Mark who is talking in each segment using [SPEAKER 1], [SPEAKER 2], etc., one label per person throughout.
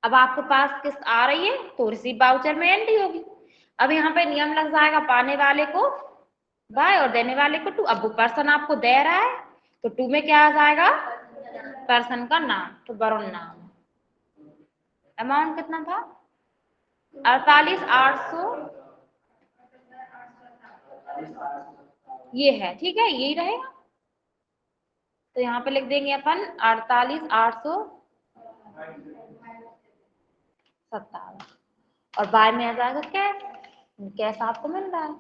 [SPEAKER 1] अब आपके पास किस्त आ रही है तो रिसीव वाउचर में एंट्री होगी। अब यहाँ पे नियम लग जाएगा, पाने वाले को बाय और देने वाले को टू। अब वो पर्सन आपको दे रहा है तो टू में क्या आ जाएगा, पर्सन का नाम, तो वरुण नाम। अमाउंट कितना था, 48,800 ये है, ठीक है, यही रहेगा। तो यहाँ पे लिख देंगे अपन 48,857 और बाय में आ जाएगा कैश, कैश आपको मिल रहा है।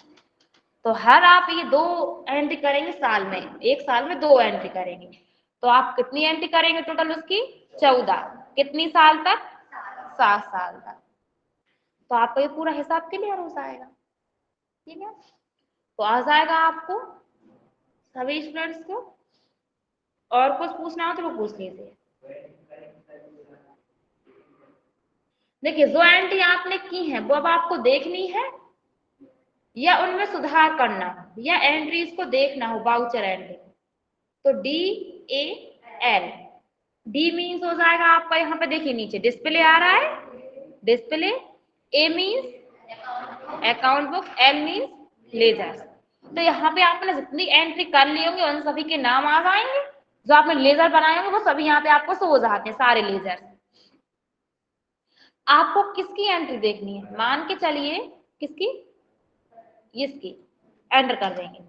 [SPEAKER 1] तो हर आप ये 2 एंट्री करेंगे साल में, एक साल में 2 एंट्री करेंगे, तो आप कितनी एंट्री करेंगे टोटल उसकी, 14। कितनी साल तक, 7 साल तक। तो आपका ये पूरा हिसाब क्लियर हो जाएगा, ठीक है। तो आ जाएगा आपको सभी स्टूडेंट्स को। और कुछ पूछना हो तो वो पूछ लीजिए। देखिए जो एंट्री आपने की है वो अब आपको देखनी है या उनमें सुधार करना हो या एंट्रीज को देखना हो, वाउचर एंट्री। तो DAL, डी मीन्स हो जाएगा आपका, यहाँ पे देखिए नीचे डिस्प्ले आ रहा है, display. A means account book, L means ledger. तो यहाँ पे आपने जितनी एंट्री कर ली होंगी उन सभी के नाम आ जाएंगे, जो आपने लेजर बनाए होंगे वो सभी यहाँ पे आपको शो हो जाते हैं, सारे लेजर। आपको किसकी एंट्री देखनी है, मान के चलिए किसकी, इसकी एंटर कर देंगे।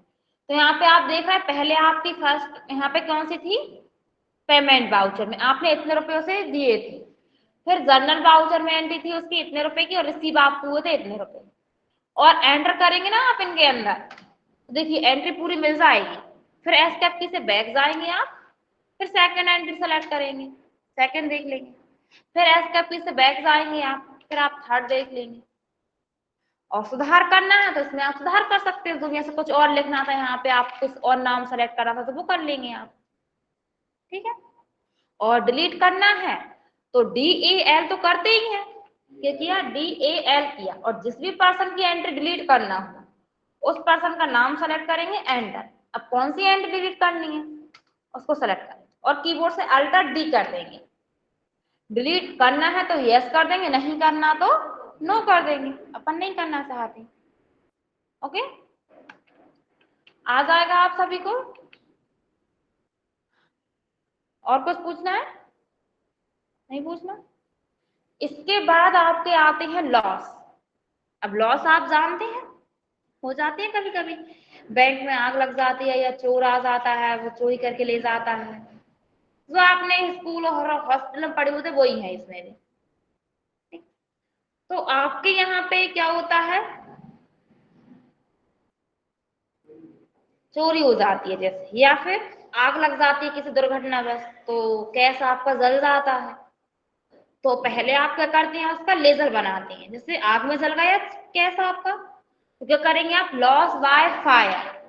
[SPEAKER 1] तो यहाँ पे आप देख रहे हैं पहले आपकी फर्स्ट यहाँ पे कौन सी थी, पेमेंट वाउचर में आपने इतने रुपए से दिए थे। फिर जनरल वाउचर में एंट्री थी उसकी इतने रुपए की और रिसीव आपको हुए थे इतने रुपए। और एंटर करेंगे ना आप इनके अंदर, तो देखिए एंट्री पूरी मिल जाएगी। फिर एस्केप की से बैक जाएंगे आप, फिर सेकंड एंट्री सेलेक्ट करेंगे, सेकंड देख लेंगे। फिर एस्केप की से बैक जाएंगे आप, फिर आप थर्ड देख लेंगे। और सुधार करना है तो इसमें आप सुधार कर सकते हो, दुनिया से कुछ और लिखना था यहाँ पे आप कुछ और नाम सेलेक्ट करना था तो वो कर लेंगे आप, ठीक है। और डिलीट करना है तो DAL तो करते ही हैं, क्या किया, DAL किया। और जिस भी पर्सन की एंट्री डिलीट करना हो उस पर्सन का नाम सेलेक्ट करेंगे, एंटर। अब कौन सी एंट्री डिलीट करनी है उसको सेलेक्ट करेंगे और कीबोर्ड से अल्टर D कर देंगे। डिलीट करना है तो यस कर देंगे, नहीं करना तो नो कर देंगे, अपन नहीं करना चाहते। ओके, आ जाएगा आप सभी को। और कुछ पूछना है, नहीं पूछना। इसके बाद आपके आते हैं लॉस। अब लॉस आप जानते हैं, हो जाते हैं कभी कभी, बैंक में आग लग जाती है या चोर आ जाता है वो चोरी करके ले जाता है, जो आपने स्कूल और हॉस्पिटल में पढ़े होते वही है इसमें भी। तो आपके यहाँ पे क्या होता है, चोरी हो जाती है जैसे, या फिर आग लग जाती है किसी दुर्घटनावश तो कैश आपका जल जाता है। तो पहले आप क्या करते हैं, उसका लेजर बनाते हैं। जैसे आग में जल गया कैश आपका तो क्या करेंगे आप, loss by fire.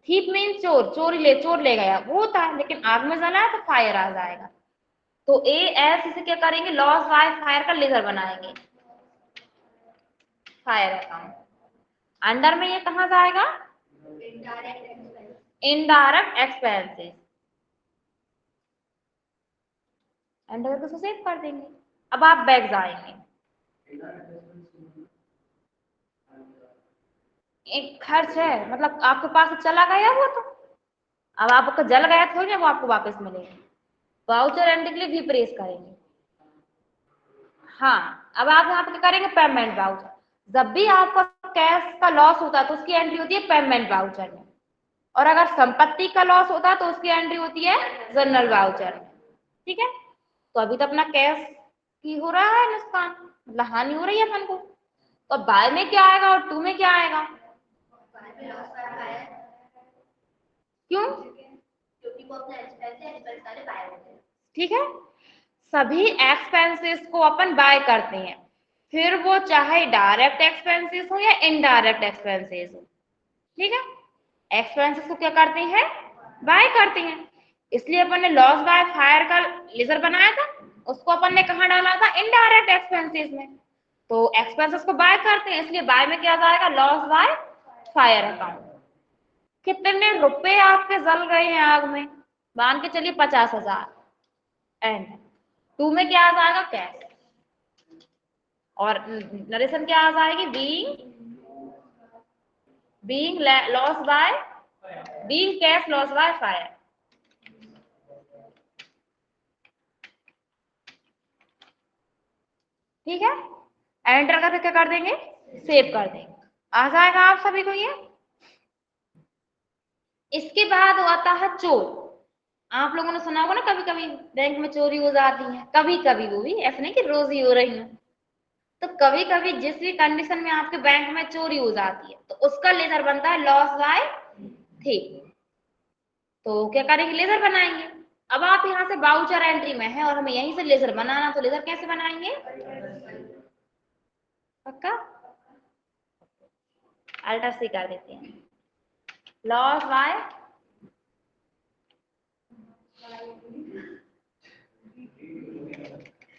[SPEAKER 1] Thief mean चोर, चोर ले गया वो होता है, लेकिन आग में जला है तो फायर आ जाएगा। तो AS इसे क्या करेंगे, लॉस बाय फायर का लेजर बनाएंगे, फायर अकाउंट। अंडर में ये कहाँ जाएगा, इनडायरेक्ट एक्सपेंसेस, एंटर करके उसको सेव कर देंगे। अब आप बैक जाएंगे, एक खर्च है मतलब आपके पास चला गया वो, तो अब आपका जल गया थोड़ी ना वो आपको वापस मिलेगा। वाउचर एंट्री के लिए भी प्रेस करेंगे। हाँ, अब आप यहाँ पे करेंगे पेमेंट वाउचर। जब भी आपका कैश का लॉस होता है तो उसकी एंट्री होती है पेमेंट वाउचर में, और अगर संपत्ति का लॉस होता है तो उसकी एंट्री होती है जनरल वाउचर में, ठीक है। तो अभी तो अपना कैश की हो रहा है नुकसान, मतलब हानि हो रही है अपन को। तो बाय में क्या आएगा और टू में क्या आएगा, क्यों, ठीक है। सभी एक्सपेंसेस को अपन बाय करते हैं, फिर वो चाहे डायरेक्ट एक्सपेंसेस हो या इनडायरेक्ट एक्सपेंसेस हो, ठीक है। एक्सपेंसेस को क्या करते हैं, बाय करते हैं। इसलिए अपन ने लॉस बाय फायर का लेजर बनाया था, उसको अपन ने कहाँ डाला था, इनडायरेक्ट एक्सपेंसेस में। तो एक्सपेंसेस को बाय करते हैं इसलिए बाय में क्या जाएगा, लॉस बाय फायर अकाउंट। कितने रुपए आपके जल गए हैं आग में, मान के चलिए 50,000, एंड टू में क्या आ जाएगा, कैश। और नरेशन क्या आ जाएगी, being loss by, being cash loss by fire. ठीक है, एंटर करके क्या कर देंगे, सेव कर देंगे। आ जाएगा आप सभी को ये। इसके बाद आता है चोर। आप लोगों ने सुना होगा ना, कभी कभी बैंक में चोरी हो जाती है, कभी कभी, वो भी ऐसे नहीं कि रोज ही हो रही है। तो कभी कभी जिस भी कंडीशन में आपके बैंक में चोरी हो जाती है तो उसका लेजर बनता है लॉस बाय थीफ। तो क्या करेंगे, लेजर बनाएंगे। अब आप यहाँ से बाउचर एंट्री में है और हमें यहीं से लेजर बनाना, तो लेजर कैसे बनाएंगे, पक्का अल्टर सी कर देते हैं, लॉस बाय,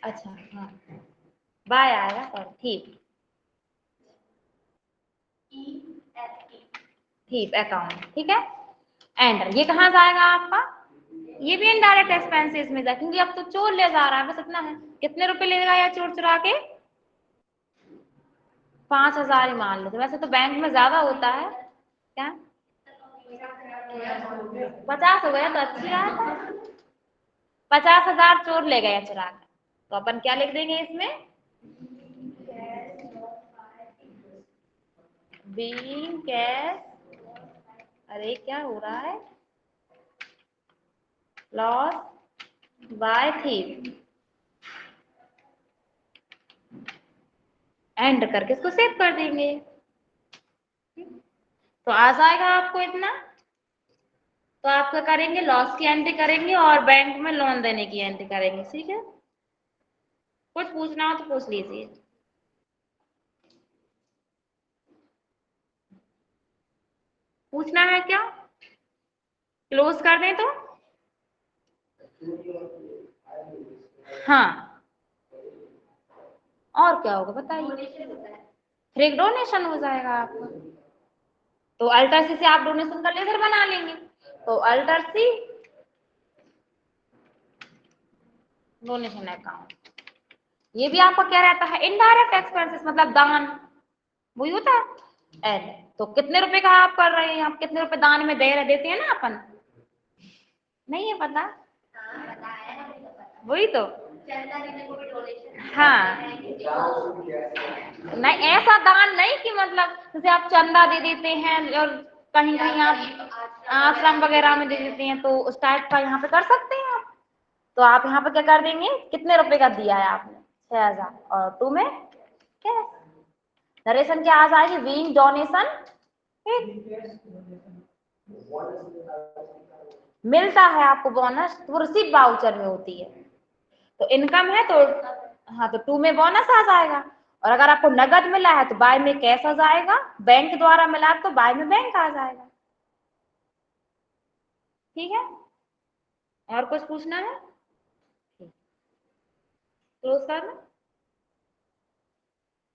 [SPEAKER 1] अच्छा हाँ बाय आएगा, सॉरी थीफ, थीफ अकाउंट। ठीक है, एंटर। ये कहाँ जाएगा आपका, ये भी इनडायरेक्ट एक्सपेंसेस में जाए, क्योंकि अब तो चोर ले जा रहा है, बस इतना है। कितने रुपए लेगा या चोर चुरा के, 5,000 ही मान लेते, वैसे तो बैंक में ज्यादा होता है। क्या 50 हो गया तो अच्छी बात है, 50,000 चोर ले गया चुरा कर। तो अपन क्या लिख देंगे इसमें, बीइंग कैश, अरे क्या हो रहा है, लॉस बाय थीफ, एंड करके इसको सेव कर देंगे। तो आ जाएगा आपको इतना। तो आप क्या करेंगे, लॉस की एंट्री करेंगे और बैंक में लोन देने की एंट्री करेंगे। ठीक है, कुछ पूछना हो तो पूछ लीजिए। पूछना है क्या, क्लोज कर दें तो, हाँ और क्या होगा बताइए, फिर एक डोनेशन हो जाएगा आपका। तो अल्टर सी से आप डोनेशन का लेजर बना लेंगे। तो अल्टर सी डोनेशन अकाउंट, ये भी आपका क्या रहता है, इनडायरेक्ट एक्सपेंसेस, मतलब दान, वही होता है। एड, तो कितने रुपए का आप कर रहे हैं, आप कितने रुपए दान में दे रहे, देते हैं ना अपन, नहीं है पता, वही तो, हाँ नहीं ऐसा दान नहीं कि मतलब जैसे आप चंदा दे देते हैं और कहीं कहीं आप आश्रम वगैरह में दे देते हैं, तो उस टाइप का यहाँ पे कर सकते हैं आप। तो आप यहाँ पे क्या कर देंगे, कितने रुपए का दिया है आपने, 6,000, और टू में क्या नरेशन क्या आ जाएगी, बीइंग डोनेशन, मिलता है आपको बोनस, तो रिसीव वाउचर में होती है। तो इनकम है तो, हाँ तो टू में बोनस आ जाएगा। और अगर आपको नगद मिला है तो बाय में कैश आ जाएगा, बैंक द्वारा मिला तो बाय में बैंक आ जाएगा। ठीक है, और कुछ पूछना है, क्लोज करना।